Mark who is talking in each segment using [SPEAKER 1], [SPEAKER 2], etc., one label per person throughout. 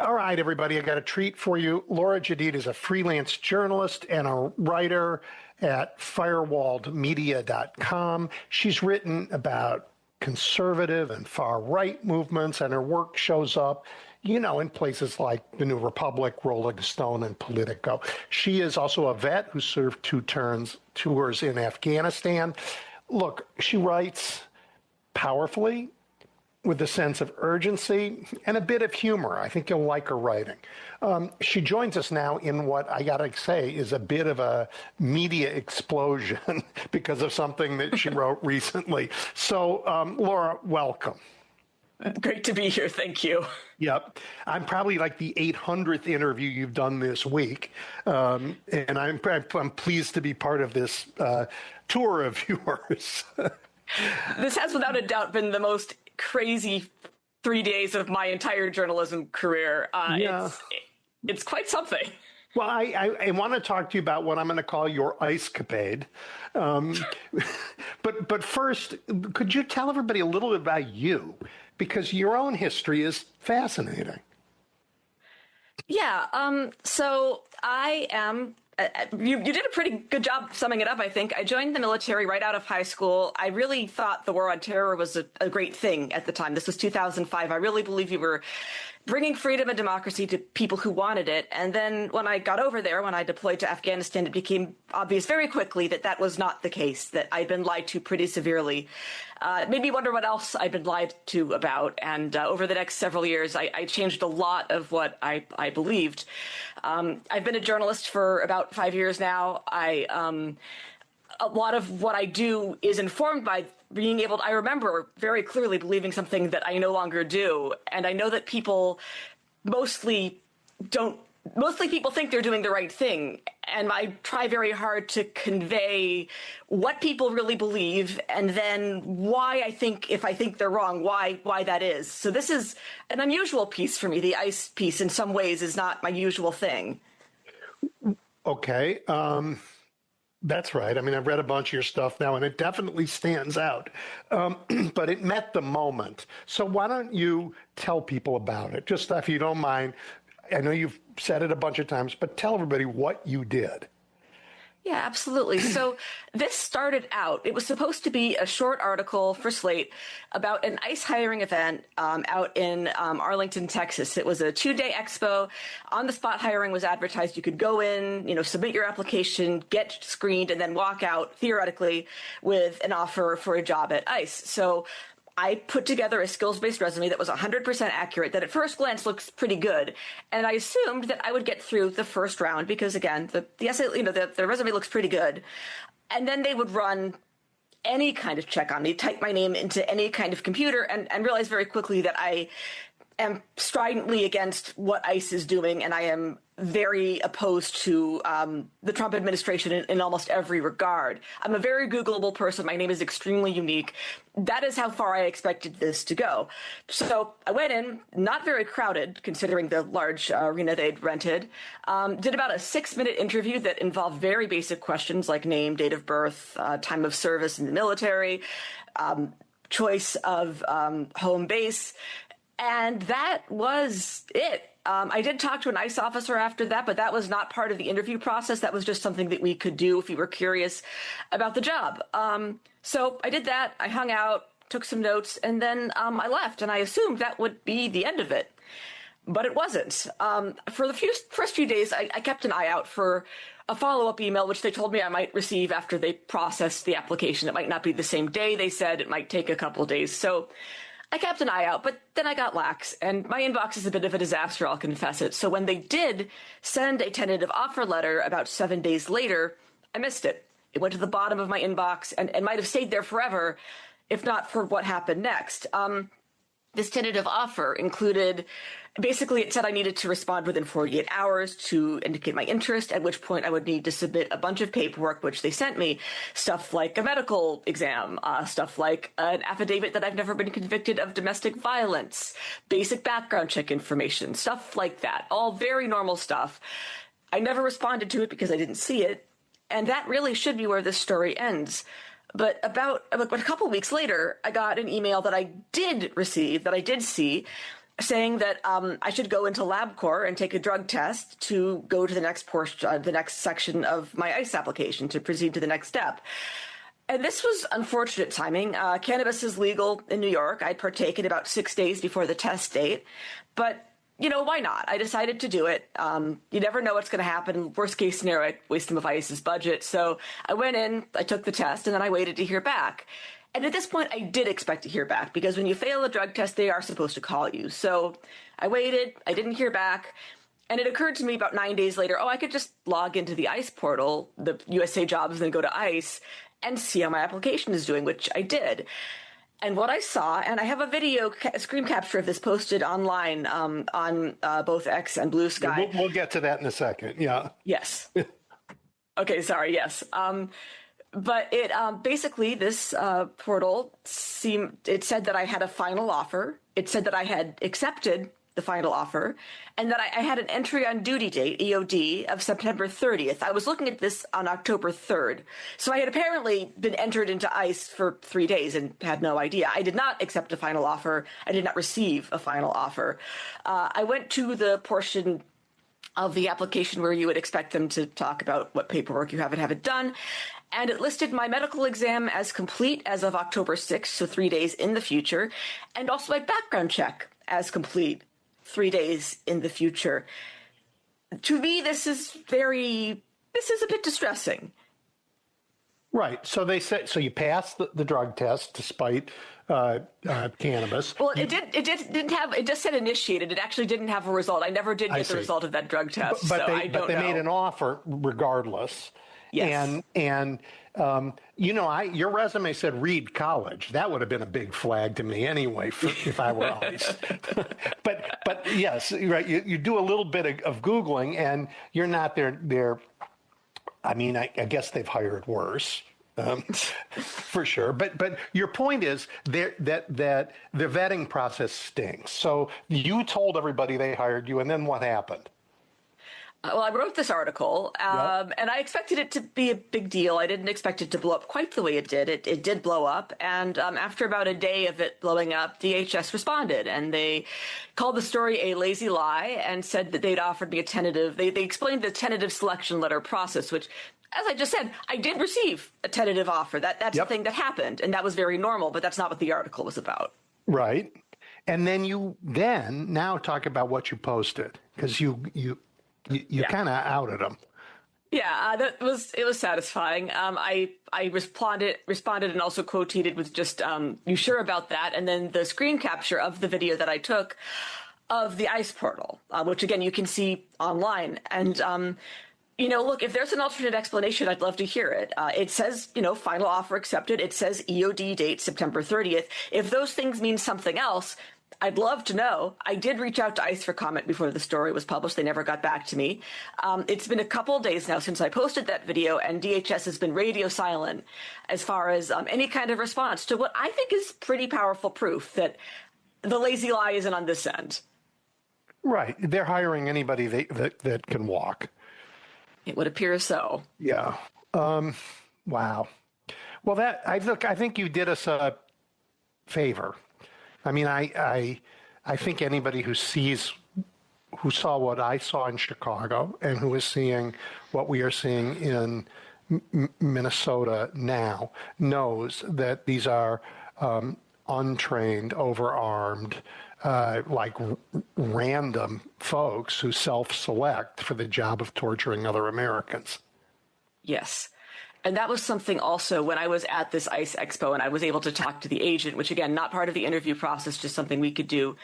[SPEAKER 1] All right, everybody, I got a treat for you. Laura Jedeed is a freelance journalist and a writer at firewalledmedia.com. She's written about conservative and far-right movements, and her work shows up, in places like The New Republic, Rolling Stone, and Politico. She is also a vet who served two tours in Afghanistan. Look, she writes powerfully, with a sense of urgency and a bit of humor. I think you'll like her writing. She joins us now in what I gotta say is a bit of a media explosion because of something that she wrote recently. So, Laura, welcome.
[SPEAKER 2] Great to be here. Thank you.
[SPEAKER 1] Yep. I'm probably like the 800th interview you've done this week. And I'm pleased to be part of this tour of yours.
[SPEAKER 2] This has without a doubt been the most crazy 3 days of my entire journalism career. It's quite something.
[SPEAKER 1] Well, I want to talk to you about what I'm going to call your ice-capade. But first, could you tell everybody a little bit about you? Because your own history is fascinating.
[SPEAKER 2] Yeah. So I am. You did a pretty good job summing it up, I think. I joined the military right out of high school. I really thought the war on terror was a great thing at the time. This was 2005. I really believe we were bringing freedom and democracy to people who wanted it. And then when I got over there, when I deployed to Afghanistan, it became obvious very quickly that that was not the case, that I'd been lied to pretty severely. It made me wonder what else I'd been lied to about. And over the next several years, I changed a lot of what I believed. I've been a journalist for about 5 years now. A lot of what I do is informed by being able to, I remember very clearly believing something that I no longer do. And I know that people mostly people think they're doing the right thing. And I try very hard to convey what people really believe and then why if I think they're wrong, why that is. So this is an unusual piece for me. The ICE piece in some ways is not my usual thing.
[SPEAKER 1] Okay. That's right. I mean, I've read a bunch of your stuff now, and it definitely stands out. But it met the moment. So why don't you tell people about it? Just if you don't mind. I know you've said it a bunch of times, but tell everybody what you did.
[SPEAKER 2] Yeah, absolutely. So this started out, it was supposed to be a short article for Slate about an ICE hiring event out in Arlington, Texas. It was a 2-day expo. On-the-spot hiring was advertised. You could go in, submit your application, get screened, and then walk out, theoretically, with an offer for a job at ICE. So I put together a skills-based resume that was 100% accurate, that at first glance looks pretty good. And I assumed that I would get through the first round because, again, the essay, the resume looks pretty good. And then they would run any kind of check on me, type my name into any kind of computer, and realize very quickly that I am stridently against what ICE is doing, and I am very opposed to the Trump administration in almost every regard. I'm a very Googleable person. My name is extremely unique. That is how far I expected this to go. So I went in, not very crowded, considering the large arena they'd rented, did about a 6-minute interview that involved very basic questions like name, date of birth, time of service in the military, choice of home base, and that was it. I did talk to an ICE officer after that, but that was not part of the interview process. That was just something that we could do if we were curious about the job. So I did that. I hung out, took some notes, and then I left. And I assumed that would be the end of it. But it wasn't. For the first few days, I kept an eye out for a follow-up email, which they told me I might receive after they processed the application. It might not be the same day, they said. It might take a couple of days. So I kept an eye out, but then I got lax, and my inbox is a bit of a disaster, I'll confess it. So when they did send a tentative offer letter about 7 days later, I missed it. It went to the bottom of my inbox and might have stayed there forever, if not for what happened next. This tentative offer included, basically it said I needed to respond within 48 hours to indicate my interest, at which point I would need to submit a bunch of paperwork, which they sent me. Stuff like a medical exam, stuff like an affidavit that I've never been convicted of domestic violence, basic background check information, stuff like that. All very normal stuff. I never responded to it because I didn't see it. And that really should be where this story ends. But about a couple weeks later, I got an email that I did receive, that I did see, saying that I should go into LabCorp and take a drug test to go to the next portion, the next section of my ICE application to proceed to the next step. And this was unfortunate timing. Cannabis is legal in New York. I'd partaken about 6 days before the test date, but why not? I decided to do it. You never know what's going to happen. Worst case scenario, I waste some of ICE's budget. So I went in, I took the test, and then I waited to hear back. And at this point, I did expect to hear back because when you fail a drug test, they are supposed to call you. So I waited, I didn't hear back. And it occurred to me about 9 days later, I could just log into the ICE portal, the USA Jobs, and then go to ICE and see how my application is doing, which I did. And what I saw, and I have a video screen capture of this posted online on both X and Blue Sky.
[SPEAKER 1] We'll get to that in a second. Yeah.
[SPEAKER 2] Yes. Okay. Sorry. Yes. But it basically this portal it said that I had a final offer. It said that I had accepted the final offer, and that I had an entry on duty date, EOD, of September 30th. I was looking at this on October 3rd. So I had apparently been entered into ICE for 3 days and had no idea. I did not accept a final offer. I did not receive a final offer. I went to the portion of the application where you would expect them to talk about what paperwork you have and haven't done. And it listed my medical exam as complete as of October 6th, so 3 days in the future, and also my background check as complete 3 days in the future. To me, this is a bit distressing.
[SPEAKER 1] Right. So they said, so you passed the drug test despite cannabis.
[SPEAKER 2] Well, it just said initiated. It actually didn't have a result. I never did get the result of that drug test.
[SPEAKER 1] But
[SPEAKER 2] I don't
[SPEAKER 1] they
[SPEAKER 2] know.
[SPEAKER 1] made an offer regardless.
[SPEAKER 2] Yes.
[SPEAKER 1] And your resume said Reed College. That would have been a big flag to me anyway, if I were ICE. but yes, right. You do a little bit of Googling, and you're not there. I mean, I guess they've hired worse, for sure. But your point is that the vetting process stinks. So you told everybody they hired you, and then what happened?
[SPEAKER 2] Well, I wrote this article, and I expected it to be a big deal. I didn't expect it to blow up quite the way it did. It did blow up, and after about a day of it blowing up, DHS responded, and they called the story a lazy lie and said that they'd offered me a tentative. They explained the tentative selection letter process, which, as I just said, I did receive a tentative offer. That's the thing that happened, and that was very normal, but that's not what the article was about. Right.
[SPEAKER 1] And then you now talk about what you posted, because you kind of outed them.
[SPEAKER 2] Yeah, it was satisfying. I responded and also quoted with just, you sure about that? And then the screen capture of the video that I took of the ICE portal, which again, you can see online. And, look, if there's an alternate explanation, I'd love to hear it. It says, final offer accepted. It says EOD date September 30th. If those things mean something else, I'd love to know. I did reach out to ICE for comment before the story was published. They never got back to me. It's been a couple of days now since I posted that video, and DHS has been radio silent as far as any kind of response to what I think is pretty powerful proof that the lazy lie isn't on this end.
[SPEAKER 1] Right. They're hiring anybody that can walk.
[SPEAKER 2] It would appear so.
[SPEAKER 1] Yeah. Wow. Well, I think you did us a favor. I mean, I think anybody who saw what I saw in Chicago and who is seeing what we are seeing in Minnesota now knows that these are untrained, overarmed, random folks who self-select for the job of torturing other Americans.
[SPEAKER 2] Yes. And that was something also when I was at this ICE Expo and I was able to talk to the agent, which again, not part of the interview process, just something we could do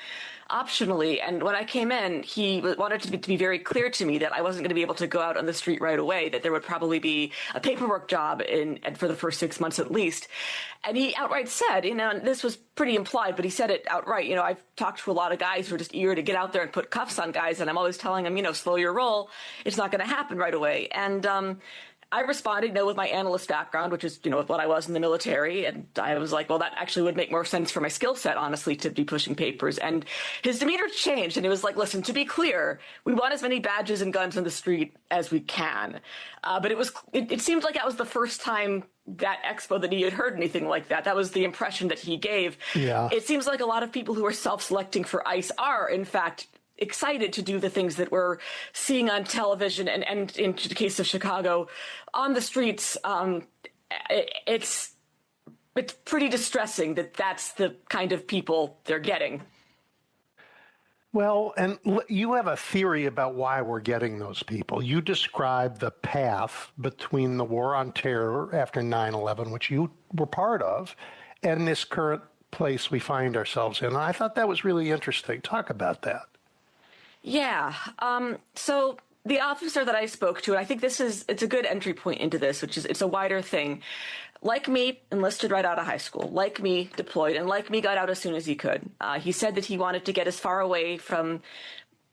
[SPEAKER 2] optionally. And when I came in, he wanted to be very clear to me that I wasn't going to be able to go out on the street right away, that there would probably be a paperwork job for the first 6 months at least. And he outright said, and this was pretty implied, but he said it outright, I've talked to a lot of guys who are just eager to get out there and put cuffs on guys. And I'm always telling them, slow your roll. It's not going to happen right away. And, I responded, with my analyst background, which is, what I was in the military. And I was like, well, that actually would make more sense for my skill set, honestly, to be pushing papers. And his demeanor changed. And he was like, listen, to be clear, we want as many badges and guns on the street as we can. But it seemed like that was the first time that expo that he had heard anything like that. That was the impression that he gave.
[SPEAKER 1] Yeah.
[SPEAKER 2] It seems like a lot of people who are self-selecting for ICE are, in fact, excited to do the things that we're seeing on television and in the case of Chicago on the streets. It's pretty distressing that that's the kind of people they're getting.
[SPEAKER 1] Well, and you have a theory about why we're getting those people. You describe the path between the war on terror after 9/11, which you were part of, and this current place we find ourselves in. And I thought that was really interesting. Talk about that.
[SPEAKER 2] Yeah. So the officer that I spoke to, and I think it's a good entry point into this, which is it's a wider thing. Like me, enlisted right out of high school, like me, deployed, and like me, got out as soon as he could. He said that he wanted to get as far away from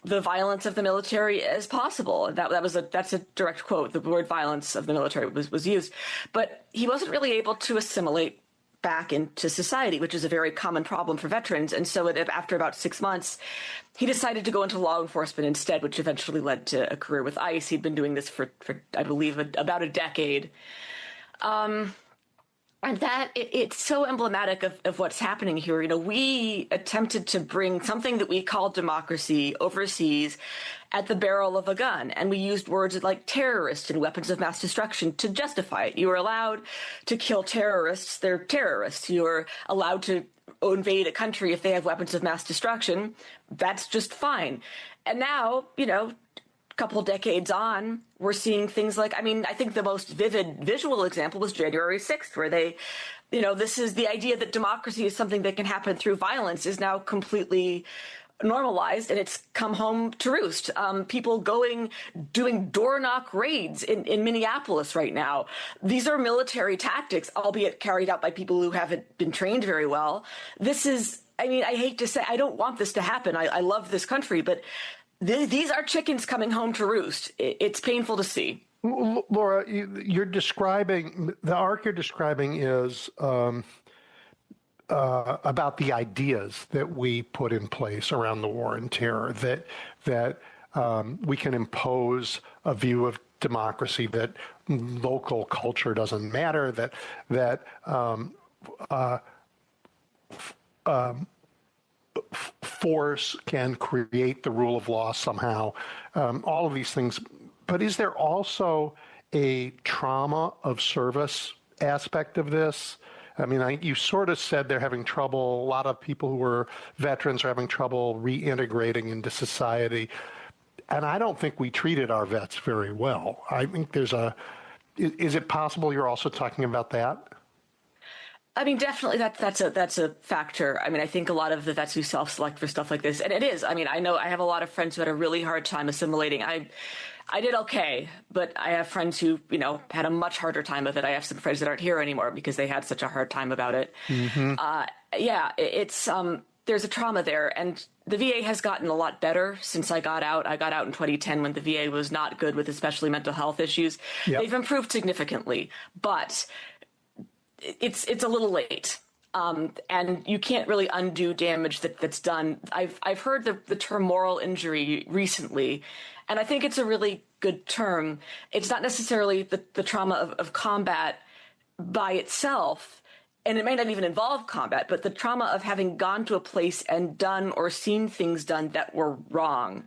[SPEAKER 2] the violence of the military as possible. That's a direct quote. The word violence of the military was used. But he wasn't really able to assimilate back into society, which is a very common problem for veterans. And so after about 6 months, he decided to go into law enforcement instead, which eventually led to a career with ICE. He'd been doing this for I believe, about a decade. And that it's so emblematic of what's happening here. We attempted to bring something that we call democracy overseas at the barrel of a gun. And we used words like terrorists and weapons of mass destruction to justify it. You are allowed to kill terrorists. They're terrorists. You're allowed to invade a country if they have weapons of mass destruction. That's just fine. And now, couple decades on, we're seeing things like, I think the most vivid visual example was January 6th, where they, this is the idea that democracy is something that can happen through violence is now completely normalized, and it's come home to roost. People doing door knock raids in Minneapolis right now. These are military tactics, albeit carried out by people who haven't been trained very well. This is, I hate to say, I don't want this to happen. I love this country, but these are chickens coming home to roost. It's painful to see.
[SPEAKER 1] Laura, you're describing, the arc you're describing is about the ideas that we put in place around the war on terror, that we can impose a view of democracy, that local culture doesn't matter, that force can create the rule of law somehow, all of these things. But is there also a trauma of service aspect of this? You sort of said they're having trouble. A lot of people who are veterans are having trouble reintegrating into society. And I don't think we treated our vets very well. I think is it possible you're also talking about that?
[SPEAKER 2] Definitely that's a factor. I think a lot of the vets who self-select for stuff like this, and it is. I know I have a lot of friends who had a really hard time assimilating. I did okay, but I have friends who, had a much harder time of it. I have some friends that aren't here anymore because they had such a hard time about it. Mm-hmm. It's there's a trauma there, and the VA has gotten a lot better since I got out. I got out in 2010 when the VA was not good with especially mental health issues. Yep. They've improved significantly, but it's a little late. And you can't really undo damage that's done. I've heard the term moral injury recently, and I think it's a really good term. It's not necessarily the trauma of combat by itself, and it may not even involve combat, but the trauma of having gone to a place and done or seen things done that were wrong.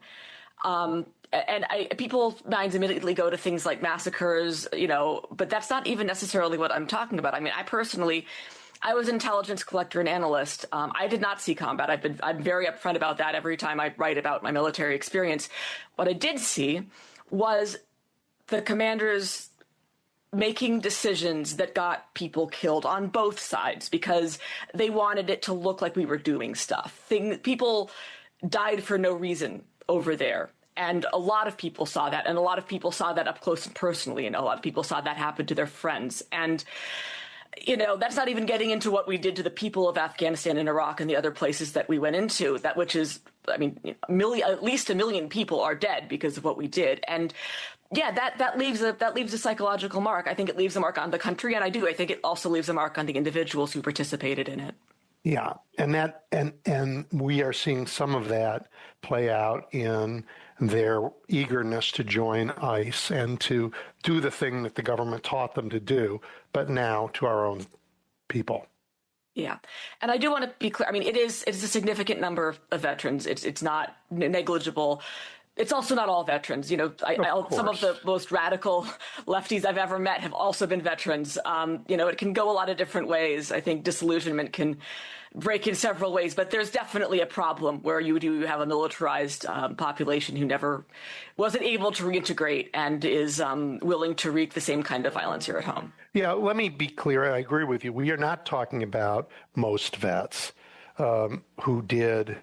[SPEAKER 2] And people's minds immediately go to things like massacres, but that's not even necessarily what I'm talking about. I was an intelligence collector and analyst. I did not see combat. I'm very upfront about that every time I write about my military experience. What I did see was the commanders making decisions that got people killed on both sides because they wanted it to look like we were doing stuff. People died for no reason over there. And a lot of people saw that, and a lot of people saw that up close and personally, and a lot of people saw that happen to their friends. And, that's not even getting into what we did to the people of Afghanistan and Iraq and the other places that we went into, which is I mean, at least a million people are dead because of what we did. And yeah, that leaves a psychological mark. I think it leaves a mark on the country, and I think it also leaves a mark on the individuals who participated in it.
[SPEAKER 1] Yeah, and we are seeing some of that play out in their eagerness to join ICE and to do the thing that the government taught them to do, but now to our own people.
[SPEAKER 2] Yeah, and I do want to be clear. I mean, it's a significant number of veterans. It's not negligible. It's also not all veterans. Some of the most radical lefties I've ever met have also been veterans. It can go a lot of different ways. I think disillusionment can break in several ways, but there's definitely a problem where you do have a militarized population who never wasn't able to reintegrate and is willing to wreak the same kind of violence here at home.
[SPEAKER 1] Yeah, let me be clear. I agree with you. We are not talking about most vets who did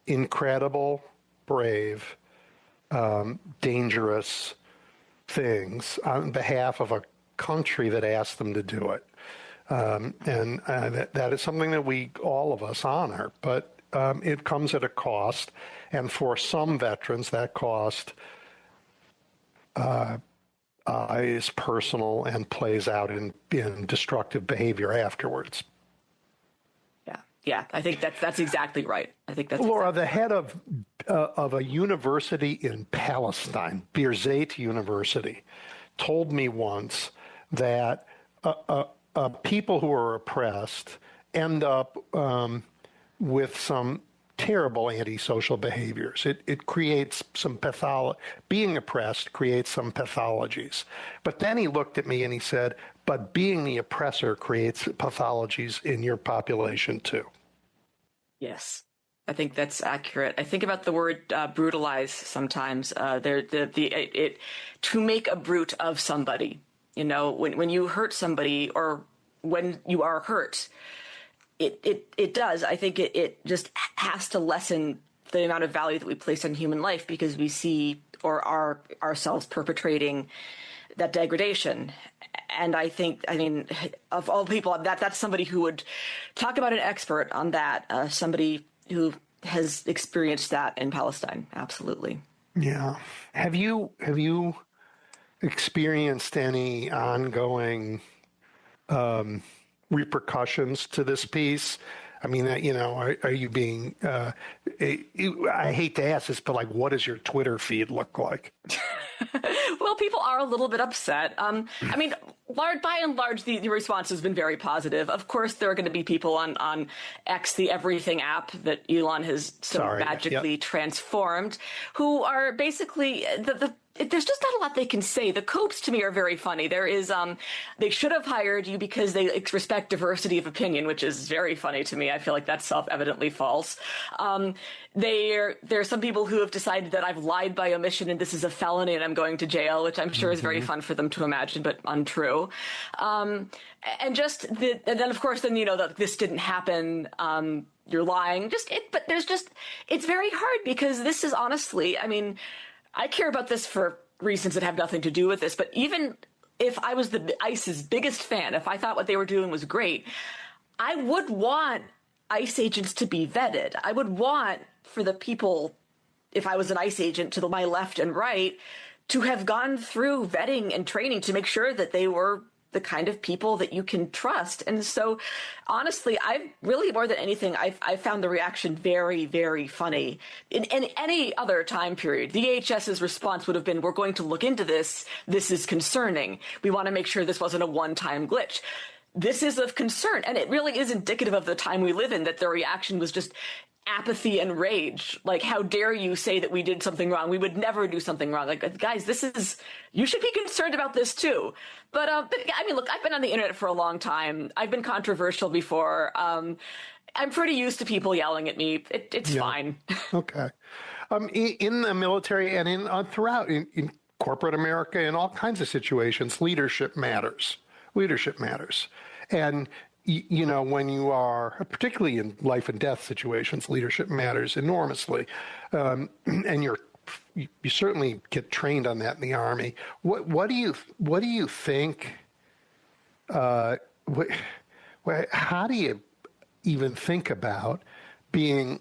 [SPEAKER 1] incredible, brave, dangerous things on behalf of a country that asked them to do it. That is something that all of us honor, but it comes at a cost. And for some veterans, that cost is personal and plays out in destructive behavior afterwards.
[SPEAKER 2] Yeah, I think that's exactly right. I think that's
[SPEAKER 1] Laura,
[SPEAKER 2] exactly
[SPEAKER 1] the head of a university in Palestine, Birzeit University, told me once that people who are oppressed end up with some terrible antisocial behaviors. It creates some being oppressed creates some pathologies. But then he looked at me and he said, but being the oppressor creates pathologies in your population too.
[SPEAKER 2] Yes, I think that's accurate. I think about the word brutalize sometimes. To make a brute of somebody. When you hurt somebody or when you are hurt, it does. I think it just has to lessen the amount of value that we place on human life because we see or are ourselves perpetrating that degradation. And I mean, of all people, that's somebody who would talk about an expert on that, somebody who has experienced that in Palestine. Absolutely.
[SPEAKER 1] Yeah. Have you experienced any ongoing repercussions to this piece? I mean, are you being, I hate to ask this, but like, what does your Twitter feed look like?
[SPEAKER 2] Well, people are a little bit upset. I mean, by and large, the response has been very positive. Of course, there are going to be people on X, the everything app that Elon has magically transformed, who are basically there's just not a lot they can say. The Copes to me are very funny. There is, they should have hired you because they respect diversity of opinion, which is very funny to me. I feel like that's self-evidently false. There are some people who have decided that I've lied by omission and this is a felony and I'm going to jail, which I'm sure is very fun for them to imagine, but untrue. And then of course, that this didn't happen. You're lying. But it's very hard because this is honestly, I mean, I care about this for reasons that have nothing to do with this, but even if I was the ICE's biggest fan, if I thought what they were doing was great, I would want ICE agents to be vetted. I would want for the people, if I was an ICE agent to my left and right, to have gone through vetting and training to make sure that they were the kind of people that you can trust. And so, honestly, I've really, more than anything, I've found the reaction very, very funny. In any other time period, the AHS's response would have been, we're going to look into this. This is concerning. We want to make sure this wasn't a one-time glitch. This is of concern. And it really is indicative of the time we live in, that the reaction was just apathy and rage. Like, how dare you say that we did something wrong? We would never do something wrong. Like, guys, you should be concerned about this too. But I mean, look, I've been on the internet for a long time. I've been controversial before. I'm pretty used to people yelling at me. It's fine. Okay.
[SPEAKER 1] In the military and throughout in corporate America, in all kinds of situations, leadership matters. Leadership matters. And when you are, particularly in life and death situations, leadership matters enormously. And you certainly get trained on that in the Army. What do you think? How do you even think about being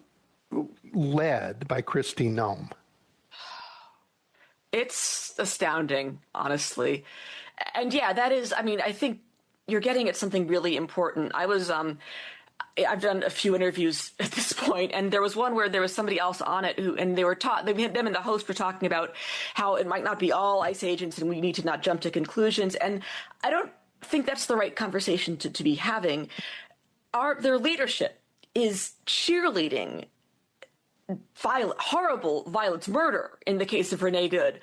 [SPEAKER 1] led by Kristi Noem.
[SPEAKER 2] It's astounding, honestly. And yeah, that is, I mean, I think you're getting at something really important. I've done a few interviews at this point, and there was one where there was somebody else on it and them and the host were talking about how it might not be all ICE agents and we need to not jump to conclusions. And I don't think that's the right conversation to be having. Their leadership is cheerleading horrible violence, murder in the case of Renee Good.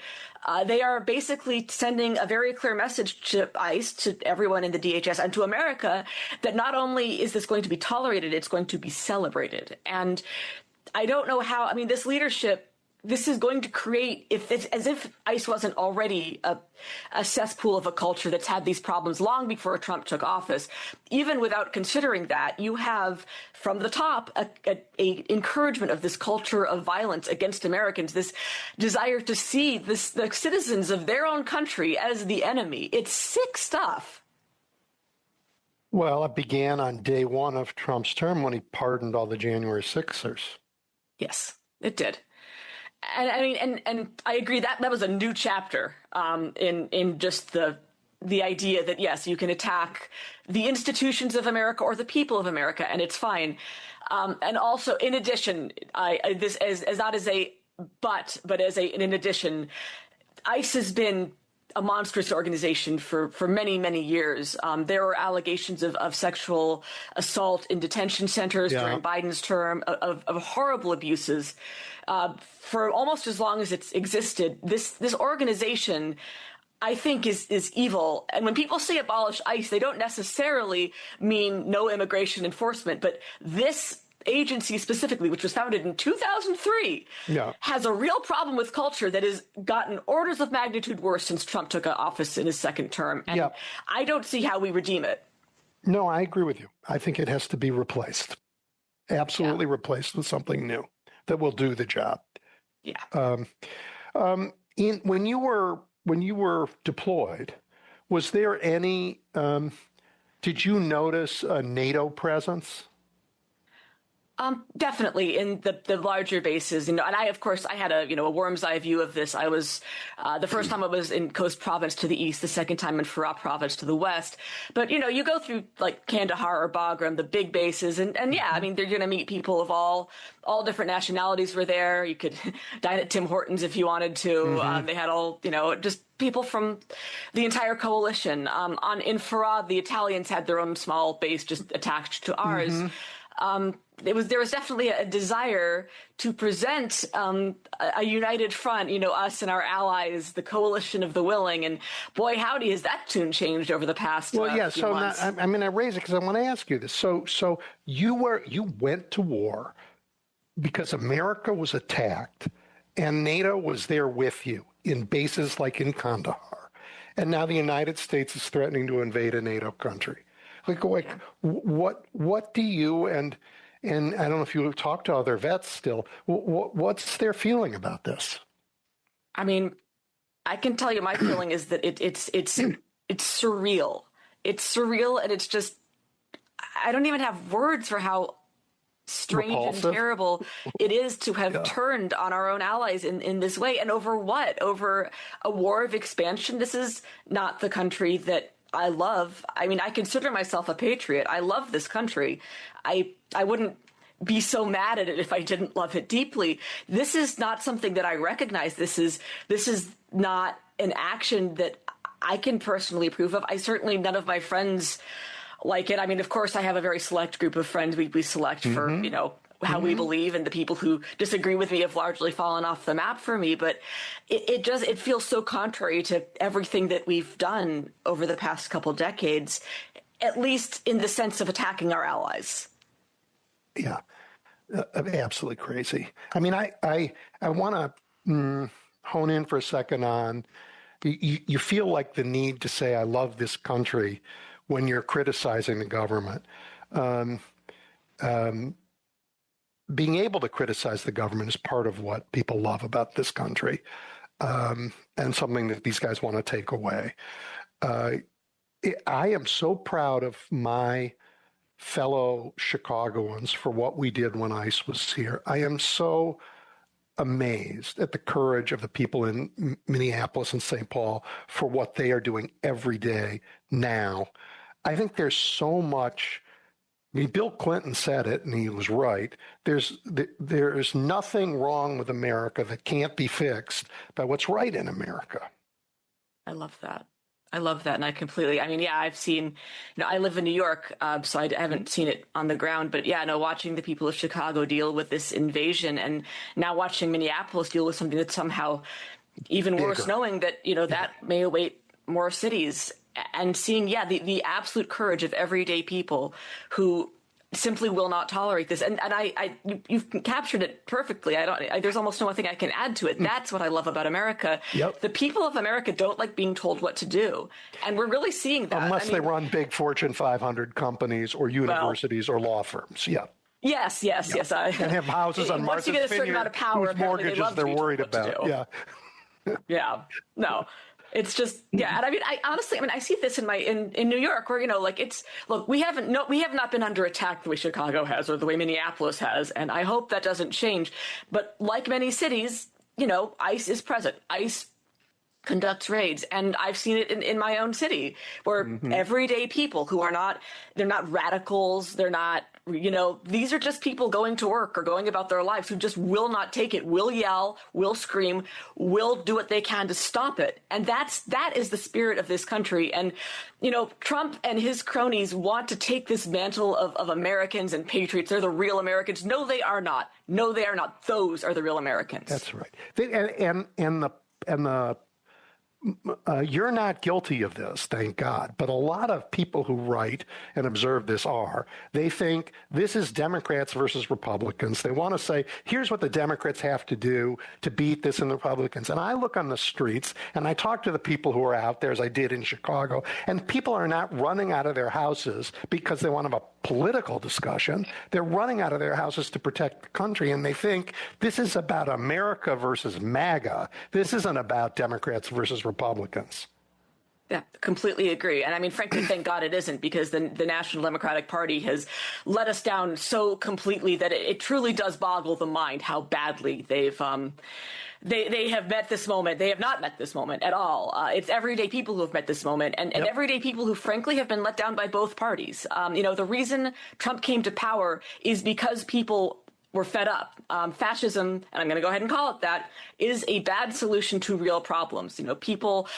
[SPEAKER 2] They are basically sending a very clear message to ICE, to everyone in the DHS, and to America that not only is this going to be tolerated, it's going to be celebrated. And I don't know how, I mean, this leadership, this is going to create, as if ICE wasn't already a cesspool of a culture that's had these problems long before Trump took office. Even without considering that, you have from the top a encouragement of this culture of violence against Americans, this desire to see the citizens of their own country as the enemy. It's sick stuff.
[SPEAKER 1] Well, it began on day one of Trump's term when he pardoned all the January 6ers.
[SPEAKER 2] Yes, it did. And I mean, and I agree that was a new chapter in just the idea that, yes, you can attack the institutions of America or the people of America, and it's fine. And also, in addition, this as not as a but as in addition, ICE has been a monstrous organization for many, many years. There were allegations of sexual assault in detention centers during Biden's term, of horrible abuses. For almost as long as it's existed, this organization, I think, is evil. And when people say abolish ICE, they don't necessarily mean no immigration enforcement, but this agency specifically, which was founded in 2003, has a real problem with culture that has gotten orders of magnitude worse since Trump took office in his second term. And I don't see how we redeem it.
[SPEAKER 1] No, I agree with you. I think it has to be replaced. Absolutely replaced with something new that will do the job.
[SPEAKER 2] Yeah.
[SPEAKER 1] When you were deployed, was there any? Did you notice a NATO presence?
[SPEAKER 2] Definitely in the larger bases, and I, of course, I had a worm's eye view of this. I was, the first time I was in Khost province to the east, the second time in Farah province to the west. But, you go through like Kandahar or Bagram, the big bases, and yeah, I mean, they're going to meet people of all different nationalities were there. You could dine at Tim Hortons if you wanted to. They had all, just people from the entire coalition. In Farah, the Italians had their own small base just attached to ours. There was definitely a desire to present a united front, us and our allies, the coalition of the willing. And boy, howdy, has that tune changed over the past few months.
[SPEAKER 1] I raise it because I want to ask you this. So you went to war because America was attacked and NATO was there with you in bases like in Kandahar. And now the United States is threatening to invade a NATO country. What do you and I don't know if you talk to other vets still, what's their feeling about this?
[SPEAKER 2] I mean, I can tell you my feeling is that it's surreal. It's surreal, and it's just, I don't even have words for how strange
[SPEAKER 1] repulsive
[SPEAKER 2] and terrible it is to have turned on our own allies in this way. And over what? Over a war of expansion? This is not the country that I love. I mean, I consider myself a patriot. I love this country. I wouldn't be so mad at it if I didn't love it deeply. This is not something that I recognize. This is not an action that I can personally approve of. Certainly none of my friends like it. I mean, of course, I have a very select group of friends we select for, how we believe, and the people who disagree with me have largely fallen off the map for me. But it feels so contrary to everything that we've done over the past couple decades, at least in the sense of attacking our allies.
[SPEAKER 1] Yeah, absolutely crazy. I mean, I want to hone in for a second on, you feel like the need to say, I love this country when you're criticizing the government. Being able to criticize the government is part of what people love about this country, and something that these guys want to take away. I am so proud of my fellow Chicagoans for what we did when ICE was here. I am so amazed at the courage of the people in Minneapolis and St. Paul for what they are doing every day now. I think there's so much. I mean, Bill Clinton said it, and he was right. There's nothing wrong with America that can't be fixed by what's right in America.
[SPEAKER 2] I love that. I love that. And I've seen, I live in New York, so I haven't seen it on the ground. But watching the people of Chicago deal with this invasion, and now watching Minneapolis deal with something that's somehow even worse, knowing that, that may await more cities, and seeing, the absolute courage of everyday people who simply will not tolerate this. And you've captured it perfectly. There's almost no thing I can add to it. That's what I love about America.
[SPEAKER 1] Yep.
[SPEAKER 2] The people of America don't like being told what to do. And we're really seeing that.
[SPEAKER 1] Unless they run big Fortune 500 companies or universities or or law firms. Yeah.
[SPEAKER 2] Yes.
[SPEAKER 1] And have houses on Martha's Vineyard,
[SPEAKER 2] once you get a certain amount of power,
[SPEAKER 1] whose mortgages they're worried about. Yeah.
[SPEAKER 2] Yeah. No. It's just, and I see this in New York, where, we have not been under attack the way Chicago has or the way Minneapolis has. And I hope that doesn't change. But like many cities, ICE is present. ICE conducts raids. And I've seen it in my own city, where everyday people who they're not radicals. They're not, these are just people going to work or going about their lives who just will not take it, will yell, will scream, will do what they can to stop it. And that is the spirit of this country. And, Trump and his cronies want to take this mantle of Americans and patriots. They're the real Americans. No, they are not. No, they are not. Those are the real Americans.
[SPEAKER 1] That's right. You're not guilty of this, thank God. But a lot of people who write and observe this they think this is Democrats versus Republicans. They want to say, here's what the Democrats have to do to beat this in the Republicans. And I look on the streets and I talk to the people who are out there, as I did in Chicago, and people are not running out of their houses because they want to have a political discussion. They're running out of their houses to protect the country, and they think this is about America versus MAGA. This isn't about Democrats versus Republicans.
[SPEAKER 2] Yeah, completely agree. And frankly, thank God it isn't, because the National Democratic Party has let us down so completely that it truly does boggle the mind how badly they have met this moment. They have not met this moment at all. It's everyday people who have met this moment, and everyday people who, frankly, have been let down by both parties. The reason Trump came to power is because people were fed up. Fascism, and I'm going to go ahead and call it that, is a bad solution to real problems. People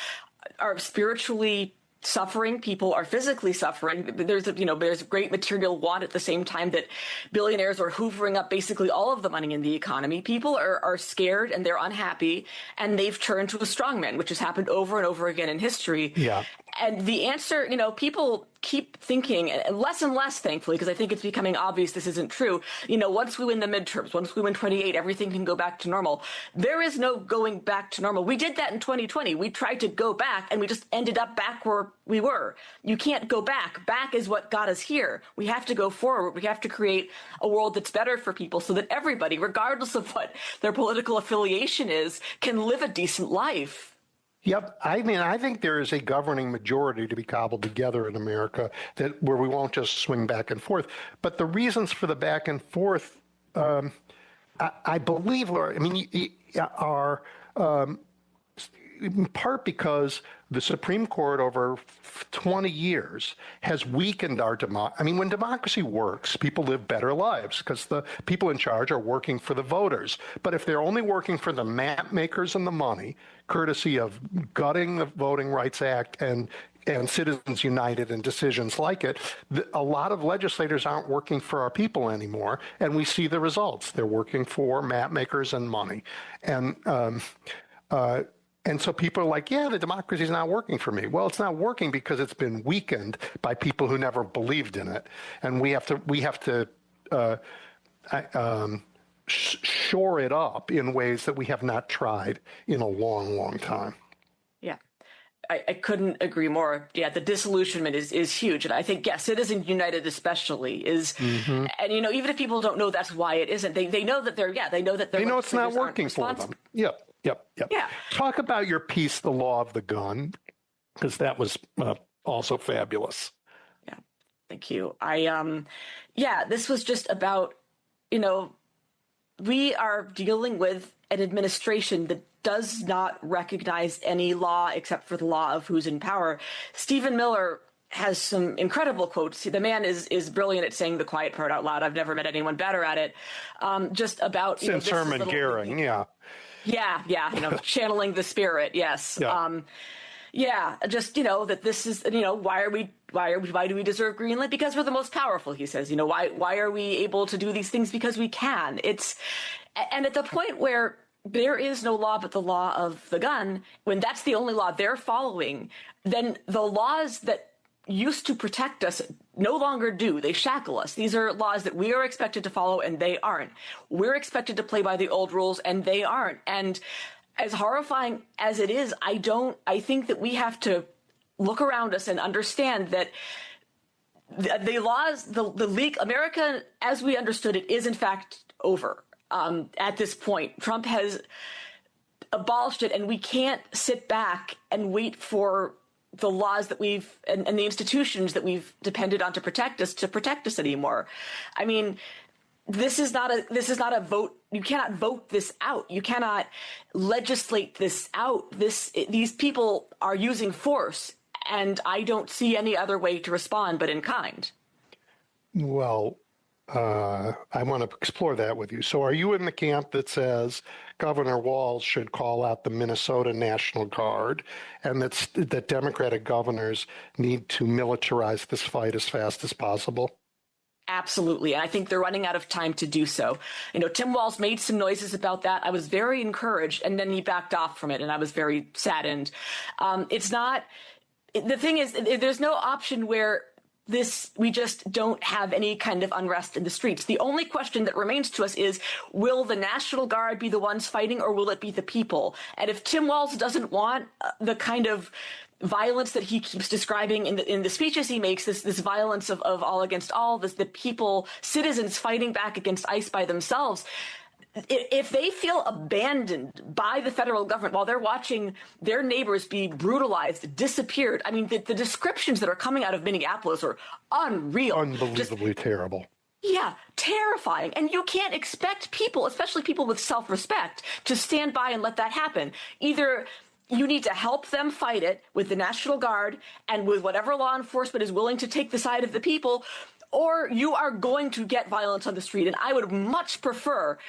[SPEAKER 2] are spiritually suffering. People are physically suffering. There's great material want at the same time that billionaires are hoovering up basically all of the money in the economy. People are scared and they're unhappy, and they've turned to a strongman, which has happened over and over again in history.
[SPEAKER 1] Yeah.
[SPEAKER 2] And the answer, people keep thinking, and less, thankfully, because I think it's becoming obvious this isn't true. Once we win the midterms, once we win 28, everything can go back to normal. There is no going back to normal. We did that in 2020. We tried to go back, and we just ended up back where we were. You can't go back. Back is what got us here. We have to go forward. We have to create a world that's better for people so that everybody, regardless of what their political affiliation is, can live a decent life.
[SPEAKER 1] Yep. I think there is a governing majority to be cobbled together in America where we won't just swing back and forth. But the reasons for the back and forth, I believe, are in part because the Supreme Court over 20 years has weakened our democracy. When democracy works, people live better lives because the people in charge are working for the voters. But if they're only working for the map makers and the money, courtesy of gutting the Voting Rights Act and Citizens United and decisions like it, a lot of legislators aren't working for our people anymore, and we see the results. They're working for map makers and money. And so people are like, the democracy is not working for me. Well, it's not working because it's been weakened by people who never believed in it. And we have to shore it up in ways that we have not tried in a long, long time.
[SPEAKER 2] Yeah. I couldn't agree more. Yeah, the disillusionment is huge. And I think, Citizens United especially is, and, even if people don't know that's why it isn't, they know that they know
[SPEAKER 1] it's not working for them. Yep. Yeah. Talk about your piece, The Law of the Gun, because that was also fabulous.
[SPEAKER 2] Yeah. Thank you. Yeah, this was just about, you know, we are dealing with an administration that does not recognize any law except for the law of who's in power. Stephen Miller has some incredible quotes. The man is brilliant at saying the quiet part out loud. I've never met anyone better at it. Just about
[SPEAKER 1] since Herman Goering, yeah.
[SPEAKER 2] Yeah, channeling the spirit. Yes.
[SPEAKER 1] Yeah.
[SPEAKER 2] Just that this is why do we deserve Greenland? Because we're the most powerful, he says. Why are we able to do these things? Because we can. And at the point where there is no law but the law of the gun, when that's the only law they're following, then the laws that used to protect us no longer do. They shackle us. These are laws that we are expected to follow and they aren't. We're expected to play by the old rules and they aren't. And as horrifying as it is, I think that we have to look around us and understand that the laws, the league, America, as we understood it, is in fact over at this point. Trump has abolished it, and we can't sit back and wait for the laws that and the institutions that we've depended on to protect us anymore. I mean, this is not a vote. You cannot vote this out. You cannot legislate this out. These people are using force, and I don't see any other way to respond but in kind.
[SPEAKER 1] Well, I want to explore that with you. So are you in the camp that says Governor Walz should call out the Minnesota National Guard and that Democratic governors need to militarize this fight as fast as possible?
[SPEAKER 2] Absolutely. And I think they're running out of time to do so. Tim Walz made some noises about that. I was very encouraged, and then he backed off from it, and I was very saddened. The thing is, there's no option where we just don't have any kind of unrest in the streets. The only question that remains to us is, will the National Guard be the ones fighting, or will it be the people? And if Tim Walz doesn't want the kind of violence that he keeps describing in the speeches he makes, this violence of all against all, the people, citizens fighting back against ICE by themselves, if they feel abandoned by the federal government while they're watching their neighbors be brutalized, disappeared, I mean, the descriptions that are coming out of Minneapolis are unreal.
[SPEAKER 1] Unbelievably terrible.
[SPEAKER 2] Yeah, terrifying. And you can't expect people, especially people with self-respect, to stand by and let that happen. Either you need to help them fight it with the National Guard and with whatever law enforcement is willing to take the side of the people, or you are going to get violence on the street. And I would much prefer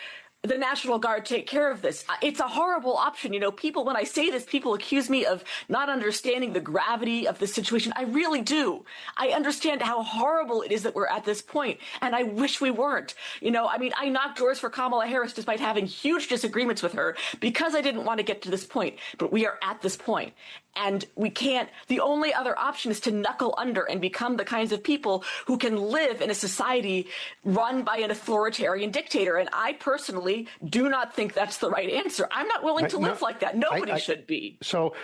[SPEAKER 2] the National Guard take care of this. It's a horrible option. People, when I say this, people accuse me of not understanding the gravity of the situation. I really do. I understand how horrible it is that we're at this point, and I wish we weren't. I knocked doors for Kamala Harris despite having huge disagreements with her because I didn't want to get to this point. But we are at this point. And we can't, the only other option is to knuckle under and become the kinds of people who can live in a society run by an authoritarian dictator. And I personally do not think that's the right answer. I'm not willing to live like that. Nobody should be.
[SPEAKER 1] So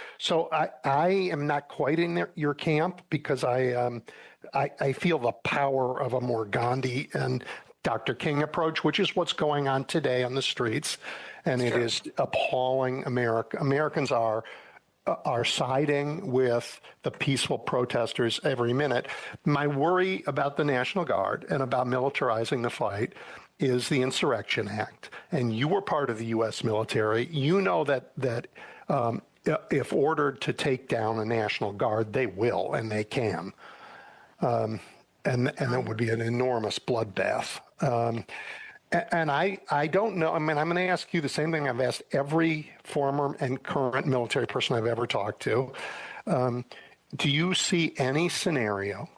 [SPEAKER 1] I am not quite in your camp because I feel the power of a more Gandhi and Dr. King approach, which is what's going on today on the streets. And it is appalling. Americans are siding with the peaceful protesters every minute. My worry about the National Guard and about militarizing the fight is the Insurrection Act. And you were part of the U.S. military. You know that if ordered to take down a National Guard, they will and they can. And it would be an enormous bloodbath. And I don't know. I mean, I'm going to ask you the same thing I've asked every former and current military person I've ever talked to. Do you see any scenario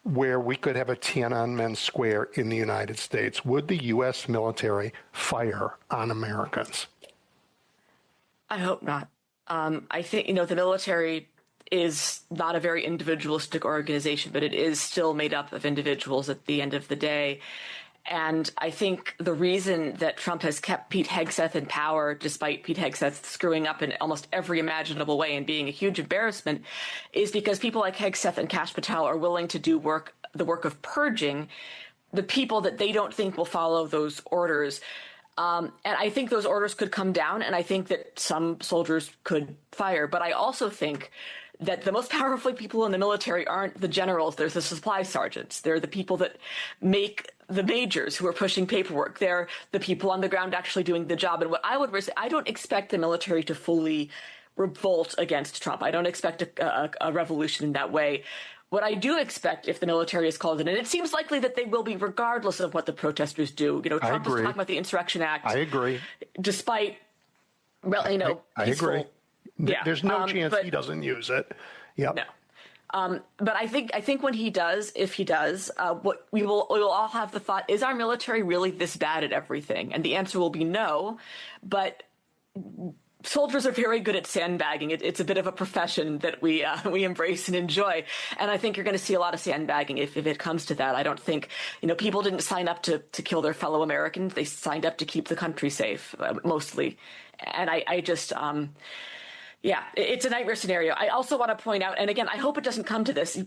[SPEAKER 1] where we could have a Tiananmen Square in the United States? Would the U.S. military fire on Americans?
[SPEAKER 2] I hope not. I think, the military is not a very individualistic organization, but it is still made up of individuals at the end of the day. And I think the reason that Trump has kept Pete Hegseth in power, despite Pete Hegseth screwing up in almost every imaginable way and being a huge embarrassment, is because people like Hegseth and Kash Patel are willing to do the work of purging the people that they don't think will follow those orders. And I think those orders could come down, and I think that some soldiers could fire. But I also think that the most powerful people in the military aren't the generals. There's the supply sergeants. They're the people that make the majors who are pushing paperwork. They're the people on the ground actually doing the job. And what I would say, I don't expect the military to fully revolt against Trump. I don't expect a revolution in that way. What I do expect, if the military is called in, and it seems likely that they will be regardless of what the protesters do. Trump is talking about the Insurrection Act.
[SPEAKER 1] I agree.
[SPEAKER 2] Despite, well,
[SPEAKER 1] I agree.
[SPEAKER 2] Yeah.
[SPEAKER 1] There's no chance he doesn't use it. Yep.
[SPEAKER 2] No. But I think when he does, if he does, what we will all have the thought, is our military really this bad at everything? And the answer will be no. But soldiers are very good at sandbagging. It's a bit of a profession that we embrace and enjoy. And I think you're going to see a lot of sandbagging if it comes to that. I don't think, people didn't sign up to kill their fellow Americans. They signed up to keep the country safe, mostly. And I just, it's a nightmare scenario. I also want to point out, and again, I hope it doesn't come to this.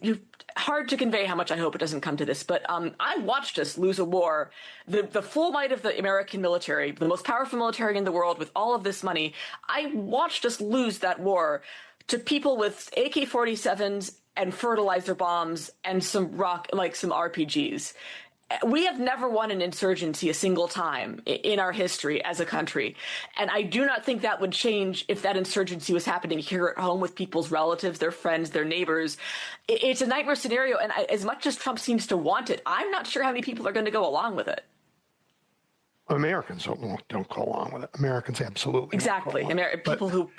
[SPEAKER 2] Hard to convey how much I hope it doesn't come to this, but I watched us lose a war. The full might of the American military, the most powerful military in the world with all of this money, I watched us lose that war to people with AK-47s and fertilizer bombs and some RPGs. We have never won an insurgency a single time in our history as a country. And I do not think that would change if that insurgency was happening here at home with people's relatives, their friends, their neighbors. It's a nightmare scenario. And as much as Trump seems to want it, I'm not sure how many people are going to go along with it.
[SPEAKER 1] Americans don't go along with it. Americans absolutely
[SPEAKER 2] exactly. People who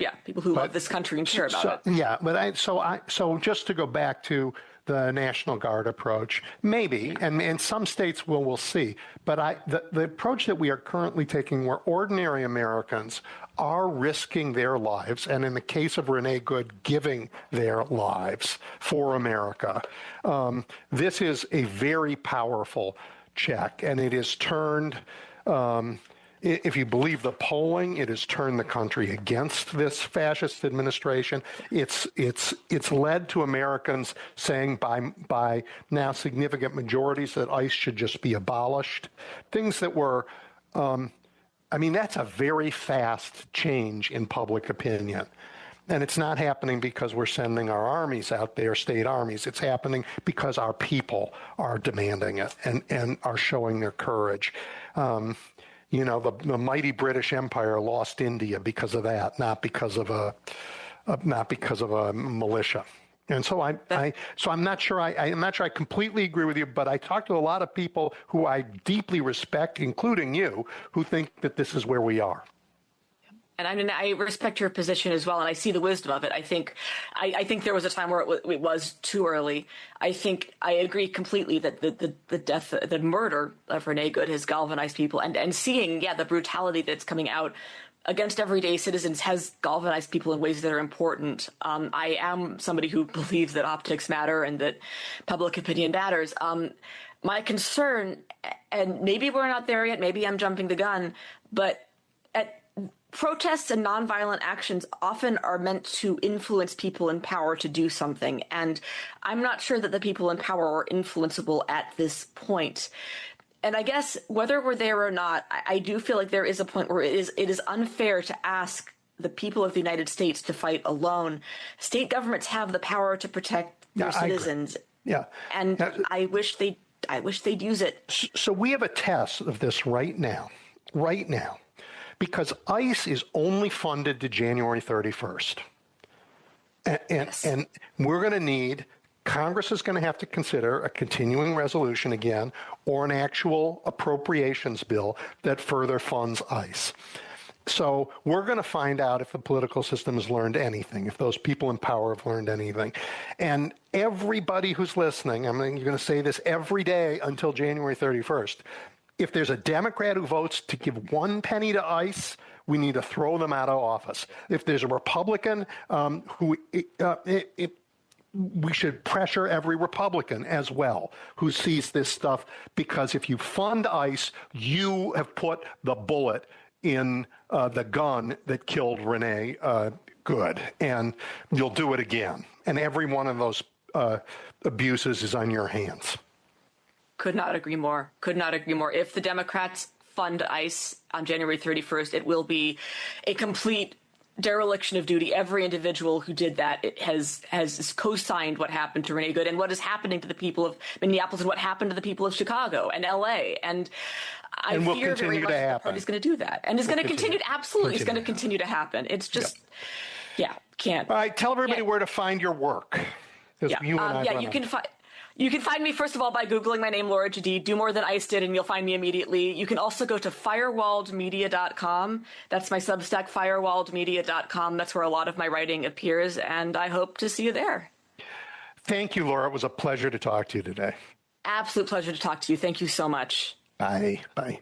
[SPEAKER 2] love this country and care about it.
[SPEAKER 1] Yeah, but so just to go back to the National Guard approach, maybe, and some states we'll see. But the approach that we are currently taking, where ordinary Americans are risking their lives, and in the case of Renee Good, giving their lives for America, this is a very powerful check, and it is turned. If you believe the polling, it has turned the country against this fascist administration. It's led to Americans saying by now significant majorities that ICE should just be abolished. Things that were, that's a very fast change in public opinion. And it's not happening because we're sending our armies out there, state armies. It's happening because our people are demanding it and are showing their courage. The mighty British Empire lost India because of that, not because of a militia. And so I'm not sure I completely agree with you, but I talk to a lot of people who I deeply respect, including you, who think that this is where we are.
[SPEAKER 2] And I respect your position as well, and I see the wisdom of it. I think there was a time where it was too early. I think I agree completely that the murder of Renee Good has galvanized people, and seeing the brutality that's coming out against everyday citizens has galvanized people in ways that are important. I am somebody who believes that optics matter and that public opinion matters. My concern, and maybe we're not there yet, maybe I'm jumping the gun, but protests and nonviolent actions often are meant to influence people in power to do something. And I'm not sure that the people in power are influenceable at this point. And I guess whether we're there or not, I do feel like there is a point where it is unfair to ask the people of the United States to fight alone. State governments have the power to protect their citizens.
[SPEAKER 1] Yeah.
[SPEAKER 2] And I wish they'd use it.
[SPEAKER 1] So we have a test of this right now. Because ICE is only funded to January 31st. And we're going to need, Congress is going to have to consider a continuing resolution again, or an actual appropriations bill that further funds ICE. So we're going to find out if the political system has learned anything, if those people in power have learned anything. And everybody who's listening, you're going to say this every day until January 31st, if there's a Democrat who votes to give one penny to ICE, we need to throw them out of office. If there's a Republican we should pressure every Republican as well who sees this stuff, because if you fund ICE, you have put the bullet in the gun that killed Renee Good, and you'll do it again. And every one of those abuses is on your hands.
[SPEAKER 2] Could not agree more. If the Democrats fund ICE on January 31st, it will be a complete dereliction of duty. Every individual who did that has co-signed what happened to Renee Good and what is happening to the people of Minneapolis and what happened to the people of Chicago and L.A. And I fear very much that the party's going to do that, and it's going to continue. Absolutely, it's going to continue to happen. It's just, can't.
[SPEAKER 1] All right, tell everybody where to find your work.
[SPEAKER 2] You can find me, first of all, by Googling my name, Laura Jedeed. Do more than ICE did, and you'll find me immediately. You can also go to firewalledmedia.com. That's my Substack, firewalledmedia.com. That's where a lot of my writing appears, and I hope to see you there.
[SPEAKER 1] Thank you, Laura. It was a pleasure to talk to you today.
[SPEAKER 2] Absolute pleasure to talk to you. Thank you so much.
[SPEAKER 1] Bye. Bye.